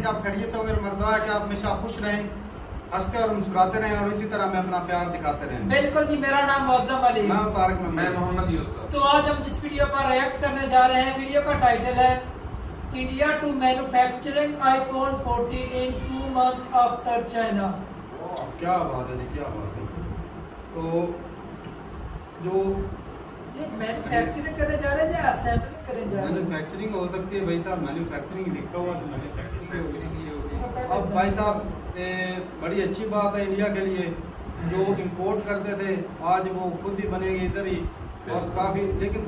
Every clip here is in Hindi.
कि आप खैरियत से अगर मर्दवा है कि आप हमेशा खुश रहें, हंसते और मुस्कुराते रहें और इसी तरह में अपना प्यार दिखाते रहें। बिल्कुल जी, मेरा नाम मौज़म अली, मैं तारिक महमूद, मैं मोहम्मद यूसुफ। तो आज हम जिस वीडियो पर रिएक्ट करने जा रहे हैं, वीडियो का टाइटल है India to manufacturing iPhone 14 in 2 month after China. क्या बात है जी, क्या बात है। तो जो ये मैन्युफैक्चरिंग करने जा रहे हैं या असेंबली करने जा रहे हैं? मैन्युफैक्चरिंग हो सकती है भाई साहब, मैन्युफैक्चरिंग लिखा हुआ तो मैन्युफैक्चरिंग ये होगी। अब भाई साहब बड़ी अच्छी बात है इंडिया के लिए, जो इंपोर्ट करते थे आज वो खुद ही बनेंगे इधर ही, और काफ़ी, लेकिन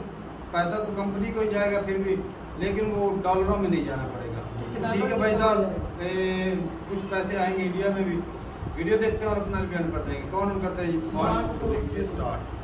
पैसा तो कंपनी को ही जाएगा फिर भी, लेकिन वो डॉलरों में नहीं जाना पड़ेगा। ठीक है भाई साहब, कुछ पैसे आएंगे इंडिया में भी। वीडियो देखते हैं और अपना रिव्यू करते हैं। कौन करते हैं? स्टार्ट।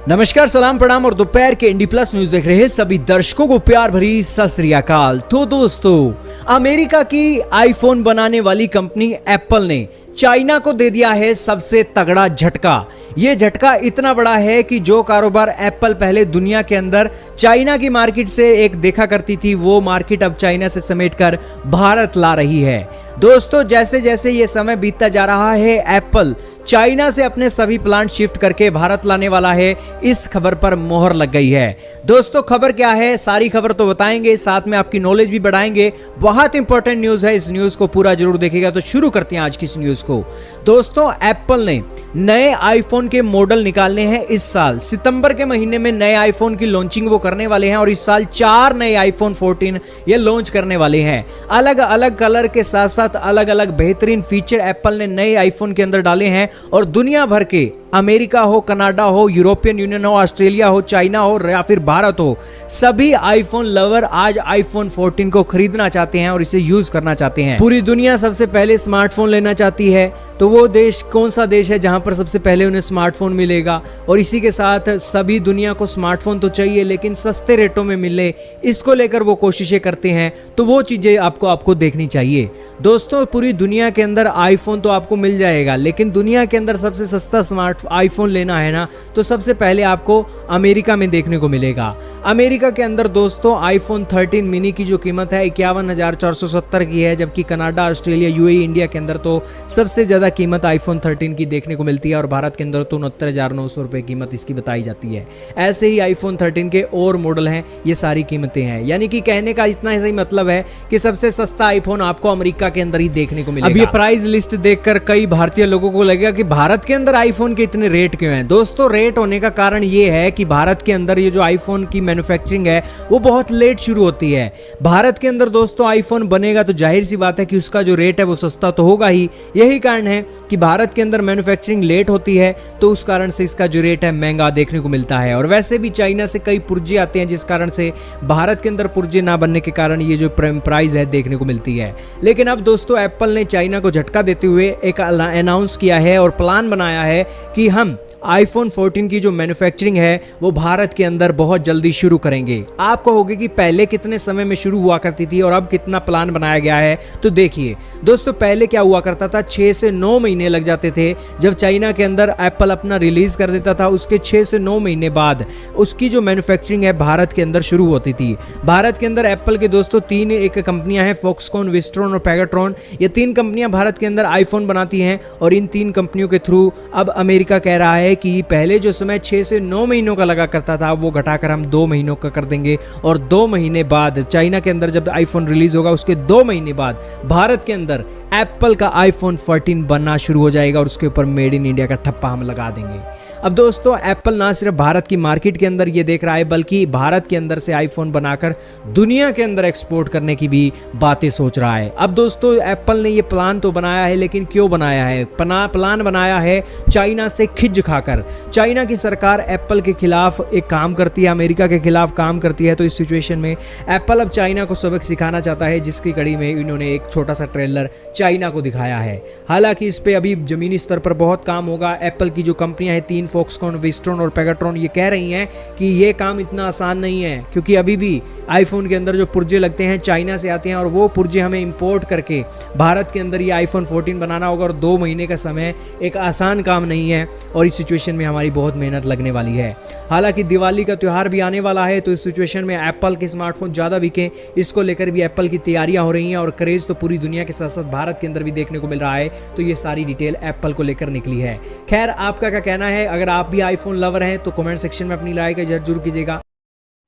नमस्कार, सलाम, प्रणाम और दोपहर के इंडी प्लस न्यूज देख रहे सभी दर्शकों को प्यार भरी सत श्री अकाल। तो दोस्तों, अमेरिका की आईफोन बनाने वाली कंपनी एप्पल ने चाइना को दे दिया है सबसे तगड़ा झटका। यह झटका इतना बड़ा है कि जो कारोबार एप्पल पहले दुनिया के अंदर चाइना की मार्केट से एक देखा करती थी, वो मार्केट अब चाइना से समेटकर भारत ला रही है। दोस्तों, जैसे जैसे ये समय बीतता जा रहा है, एप्पल चाइना से अपने सभी प्लांट शिफ्ट करके भारत लाने वाला है। इस खबर पर मोहर लग गई है। दोस्तों, खबर क्या है, सारी खबर तो बताएंगे, साथ में आपकी नॉलेज भी बढ़ाएंगे। बहुत इंपॉर्टेंट न्यूज है, इस न्यूज को पूरा जरूर देखिएगा। तो शुरू करते हैं आज की इस न्यूज को। दोस्तों, एप्पल ने नए आईफोन के मॉडल निकालने हैं इस साल। सितंबर के महीने में नए आईफोन की लॉन्चिंग वो करने वाले हैं और इस साल 4 नए आईफोन 14 ये लॉन्च करने वाले हैं। अलग अलग कलर के साथ साथ अलग अलग बेहतरीन फीचर एप्पल ने नए आईफोन के अंदर डाले हैं और दुनिया भर के, अमेरिका हो, कनाडा हो, यूरोपियन यूनियन हो, ऑस्ट्रेलिया हो, चाइना हो या फिर भारत हो, सभी आईफोन लवर आज आईफोन 14 को खरीदना चाहते हैं और इसे यूज करना चाहते हैं। पूरी दुनिया सबसे पहले स्मार्टफोन लेना चाहती है, तो वो देश कौन सा देश है जहां पर सबसे पहले उन्हें स्मार्टफोन मिलेगा? और इसी के साथ सभी दुनिया को स्मार्टफोन तो चाहिए लेकिन सस्ते रेटों में मिले, इसको लेकर वो कोशिशें करते हैं। तो वो चीजें आपको देखनी चाहिए। दोस्तों, पूरी दुनिया के अंदर आईफोन तो आपको मिल जाएगा, लेकिन दुनिया के अंदर सबसे सस्ता स्मार्ट आईफोन लेना है ना, तो सबसे पहले आपको अमेरिका में देखने को मिलेगा। अमेरिका के अंदर दोस्तों आईफोन 13 मिनी की जो कीमत है 51,470 की है, जबकि कनाडा, ऑस्ट्रेलिया, यूएई, इंडिया के अंदर तो सबसे ज्यादा कीमत आईफोन 13 की देखने को मिलती है और भारत के अंदर तो 69,900 रुपए कीमत इसकी बताई जाती है। ऐसे ही आईफोन 13 के और मॉडल हैं, ये सारी कीमतें हैं। यानी कि कहने का इतना ही मतलब है कि सबसे सस्ता आईफोन आपको अमेरिका के अंदर ही देखने को मिलेगा। अब ये प्राइस लिस्ट देखकर कई भारतीय लोगों को लगेगा कि भारत के अंदर आईफोन के इतने रेट क्यों हैं। दोस्तों, रेट होने का कारण ये है कि भारत के अंदर ये जो आईफोन की मैन्युफैक्चरिंग है वो बहुत लेट शुरू होती है। भारत के अंदर दोस्तों आईफोन बनेगा तो जाहिर सी बात है कि उसका जो रेट है वो सस्ता तो होगा ही। यही कारण है कि भारत के अंदर मैन्युफैक्चरिंग लेट होती है, तो उस कारण से इसका जो रेट है महंगा देखने को मिलता है। और वैसे भी चाइना से कई पुर्जे आते हैं, जिस कारण से भारत के अंदर पुर्जे ना बनने के कारण ये जो प्राइस है देखने को मिलती है। लेकिन अब दोस्तों एप्पल ने चाइना को झटका देते हुए एक अनाउंस किया है और प्लान बनाया है कि हम आईफोन 14 की जो मैन्युफैक्चरिंग है वो भारत के अंदर बहुत जल्दी शुरू करेंगे। आप कहोगे कि पहले कितने समय में शुरू हुआ करती थी और अब कितना प्लान बनाया गया है, तो देखिए दोस्तों, पहले क्या हुआ करता था, 6 से 9 महीने लग जाते थे जब चाइना के अंदर एप्पल अपना रिलीज कर देता था। उसके 6 से 9 महीने बाद उसकी जो मैन्युफैक्चरिंग है भारत के अंदर शुरू होती थी। भारत के अंदर एप्पल के दोस्तों 3 एक कंपनियां हैं, फॉक्सकॉन, विस्ट्रॉन और पेगाट्रॉन। ये 3 कंपनियां भारत के अंदर आईफोन बनाती हैं और इन 3 कंपनियों के थ्रू अब अमेरिका कह रहा है कि पहले जो समय 6 से 9 महीनों का लगा करता था वो घटाकर हम 2 महीनों का कर देंगे और 2 महीने बाद चाइना के अंदर जब आईफोन रिलीज होगा उसके 2 महीने बाद भारत के अंदर एप्पल का आईफोन 14 बनना शुरू हो जाएगा और उसके ऊपर मेड इन इंडिया का ठप्पा हम लगा देंगे। अब दोस्तों एप्पल ना सिर्फ भारत की मार्केट के अंदर ये देख रहा है बल्कि भारत के अंदर से आईफोन बनाकर दुनिया के अंदर एक्सपोर्ट करने की भी बातें सोच रहा है। अब दोस्तों एप्पल ने ये प्लान तो बनाया है, लेकिन क्यों बनाया है? प्लान बनाया है चाइना से खिज खाकर। चाइना की सरकार एप्पल के खिलाफ एक काम करती है, अमेरिका के खिलाफ काम करती है, तो इस सिचुएशन में एप्पल अब चाइना को सबक सिखाना चाहता है, जिसकी कड़ी में इन्होंने एक छोटा सा ट्रेलर चाइना को दिखाया है। हालांकि इस पे अभी जमीनी स्तर पर बहुत काम होगा। एप्पल की जो कंपनियां हैं 3 फॉक्सकॉन, विस्ट्रॉन और पेगाट्रॉन ये कह रही हैं कि ये काम इतना आसान नहीं है, क्योंकि अभी भी आईफोन के अंदर जो पुर्जे लगते हैं चाइना से आते हैं और वो पुर्जे हमें इंपोर्ट करके भारत के अंदर ये आईफोन 14 बनाना होगा और 2 महीने का समय एक आसान काम नहीं है और इस सिचुएशन में हमारी बहुत मेहनत लगने वाली है। हालांकि दिवाली का त्यौहार भी आने वाला है, तो इस सिचुएशन में एप्पल के स्मार्टफोन ज़्यादा बिके, इसको लेकर भी एप्पल की तैयारियां हो रही हैं और क्रेज़ तो पूरी दुनिया के साथ साथ भारत के अंदर भी देखने को मिल रहा है। तो ये सारी डिटेल एप्पल को लेकर निकली है। खैर, आपका क्या कहना है? अगर आप भी आईफोन लवर हैं तो कमेंट सेक्शन में अपनी राय का जरूर कीजिएगा।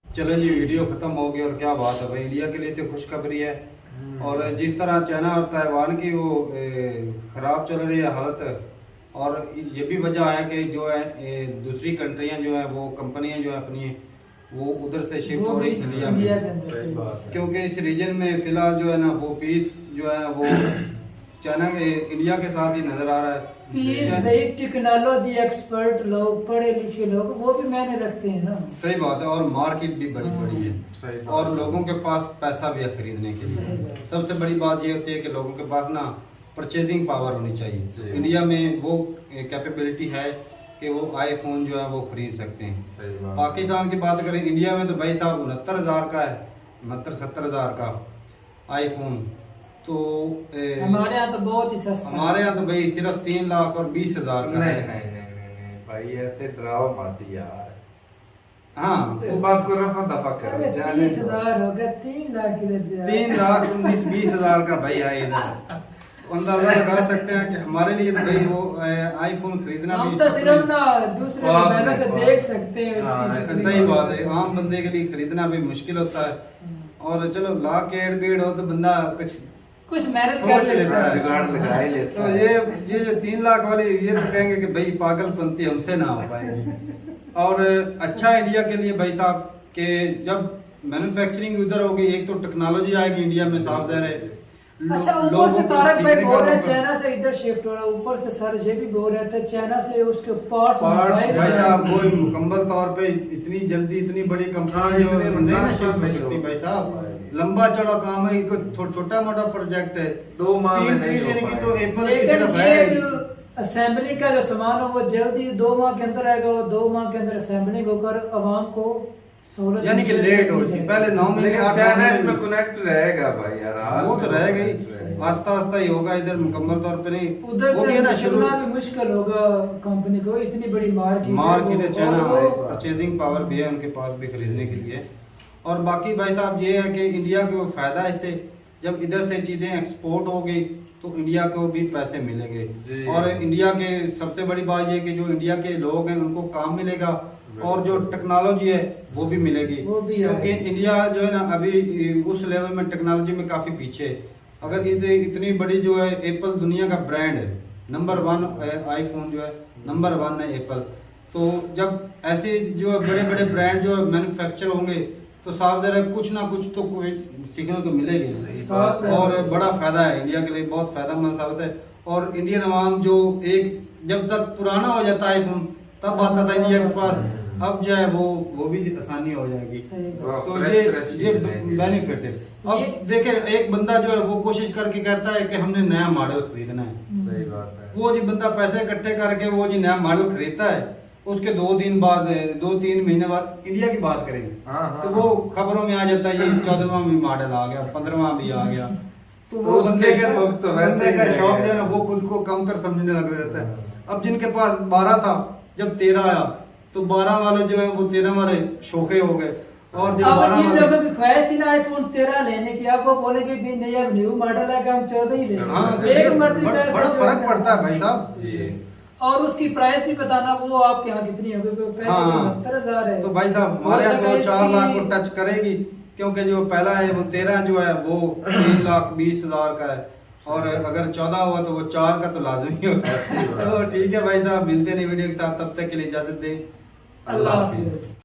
चलो जी, वीडियो खत्म हो गई और क्या बात है भाई, इंडिया के लिए तो खुशखबरी है। और जिस तरह चाइना और ताइवान की वो ख़राब चल रही है हालत, और ये भी वजह है कि जो है दूसरी कंट्रियां जो है वो कंपनियां जो है अपनी वो उधर से शिफ्ट हो रही इंडिया में, क्योंकि इस रीजन में फिलहाल जो है ना वो पीस जो है ना वो चाइना इंडिया के साथ ही नजर आ रहा है। भाई टेक्नोलॉजी एक्सपर्ट लोग, पढ़े लिखे लोग, वो भी मैंने रखते हैं ना। सही बात है, और मार्केट भी बड़ी बड़ी है और लोगों के पास पैसा भी है खरीदने के लिए। सबसे बड़ी बात ये होती है कि लोगों के पास ना परचेजिंग पावर होनी चाहिए। इंडिया में वो कैपेबिलिटी है कि वो आईफोन जो है वो खरीद सकते हैं। पाकिस्तान की बात करें, इंडिया में तो भाई साहब 69,000 का है, 69-70,000 का आईफोन। तो हमारे यहाँ तो बहुत ही सस्ता, हमारे यहाँ तो भाई सिर्फ 3,20,000 का है। नहीं भाई, ऐसे डराओ मत यार। हाँ, इस बात को रफा दफा करो। 30,000 हो गया, 3 लाख की 3,19,20,000 का भाई है इधर। अंदाजा लगा सकते हैं कि हमारे लिए तो भाई वो आईफोन खरीदना हम भी तो सिर्फ ना दूसरे मोबाइलों से देख सकते हैं उसकी। सही बात है, आम बंदे के लिए खरीदना भी मुश्किल होता है। और चलो लाख के इर्द गिर्द हो तो बंदा कुछ मैनेज कर लेता है, जुगाड़ लगा ही लेता तो है। ये जो 3 लाख वाली ये तो कहेंगे कि भाई पागलपंती हमसे ना हो पाएगी। और अच्छा इंडिया के लिए भाई साहब कि जब मैन्युफैक्चरिंग उधर होगी, एक तो टेक्नोलॉजी आएगी इंडिया में, साफ ज़ाहिर है। अच्छा, ऊपर से तारक भाई बोल रहे हैं चाइना से इधर शिफ्ट हो रहा है, ऊपर से सर ये भी बोल रहे थे चाइना से उसके पार्ट्स भाई साहब वो मुकम्मल तौर पे इतनी जल्दी इतनी बड़ी कंपनी जो नहीं ना शिफ्ट हो सकती भाई साहब। लंबा चौड़ा काम है, छोटा मोटा प्रोजेक्ट है, 2 माह में 3 नहीं हो ट्रिलियन की तो पाएगा। एप्पल की सिर्फ है। असेंबली का जो सामान हो वो जल्दी 2 माह के अंदर आएगा, वो 2 माह के अंदर असेंबली होकर आवाम को सहूलत, यानी कि लेट हो जाए। पहले 9 महीने 8 चाइना महीने इसमें कनेक्ट रहेगा भाई यार, वो तो रहेगा ही, आस्ता आस्ता ही होगा, इधर मुकम्मल तौर पे नहीं। उधर वो भी से है ना शुरू निकलना भी मुश्किल होगा कंपनी को, इतनी बड़ी मार्केट है चाइना, और वो- परचेजिंग पावर भी है उनके पास भी खरीदने के लिए। और बाकी भाई साहब ये है कि इंडिया को फायदा है इससे, जब इधर से चीजें एक्सपोर्ट होगी तो इंडिया को भी पैसे मिलेंगे। और इंडिया के सबसे बड़ी बात ये है कि जो इंडिया के लोग हैं उनको काम मिलेगा और जो टेक्नोलॉजी है वो भी मिलेगी, क्योंकि इंडिया जो है ना अभी उस लेवल में टेक्नोलॉजी में काफी पीछे है। अगर इसे इतनी बड़ी जो है एप्पल दुनिया का ब्रांड है, नंबर 1 आईफोन जो है नंबर 1 है एप्पल। तो जब ऐसे जो बड़े बड़े ब्रांड जो मैन्युफैक्चर होंगे तो साफ ज़रा कुछ ना कुछ तो सीखने को मिलेगी और बड़ा फायदा है इंडिया के लिए, बहुत फायदेमंद साबित है। और इंडियन अवाम जो एक जब तक पुराना हो जाता है आईफोन तब आता था इंडिया के पास, अब जो है वो भी आसानी हो जाएगी। तो ये बेनिफिट है। अब देखे एक बंदा जो है वो कोशिश करके करता है कि हमने नया मॉडल खरीदना है, सही बात है। वो जी बंदा पैसे इकट्ठे करके वो जी नया मॉडल खरीदता है, उसके 2 दिन बाद 2-3 महीने बाद इंडिया की बात करेंगे तो वो खबरों में आ जाता है ये 14वां भी मॉडल आ गया, 15वां भी आ गया। तो वो बंदे का शौक जो है ना वो खुद को कमतर समझने लग जाता है। अब जिनके पास 12 था, जब 13 आया तो 12 वाले जो है वो 13 वाले शौके हो गए। और जब 12 जिन लोगों की ख्वाहिश थी ना आईफोन 13 लेने की, आप वो बोलेंगे भी नहीं अब न्यू मॉडल है, हम 14 ही लेंगे। एक मर्जी बड़ा फर्क पड़ता है भाई साहब। और उसकी प्राइस भी बताना वो आपके यहाँ कितनी होगी, 69,000 है। तो भाई साहब हमारे यहाँ तो 4 लाख को टच करेगी, क्योंकि जो पहला है वो 13 जो है वो 3,20,000 का है, और अगर 14 हुआ तो वो 4 का तो लाजमी होगा। तो ठीक है भाई साहब, मिलते नहीं वीडियो के साथ, तब तक के लिए इजाजत दें, अल्लाह हाफिज़।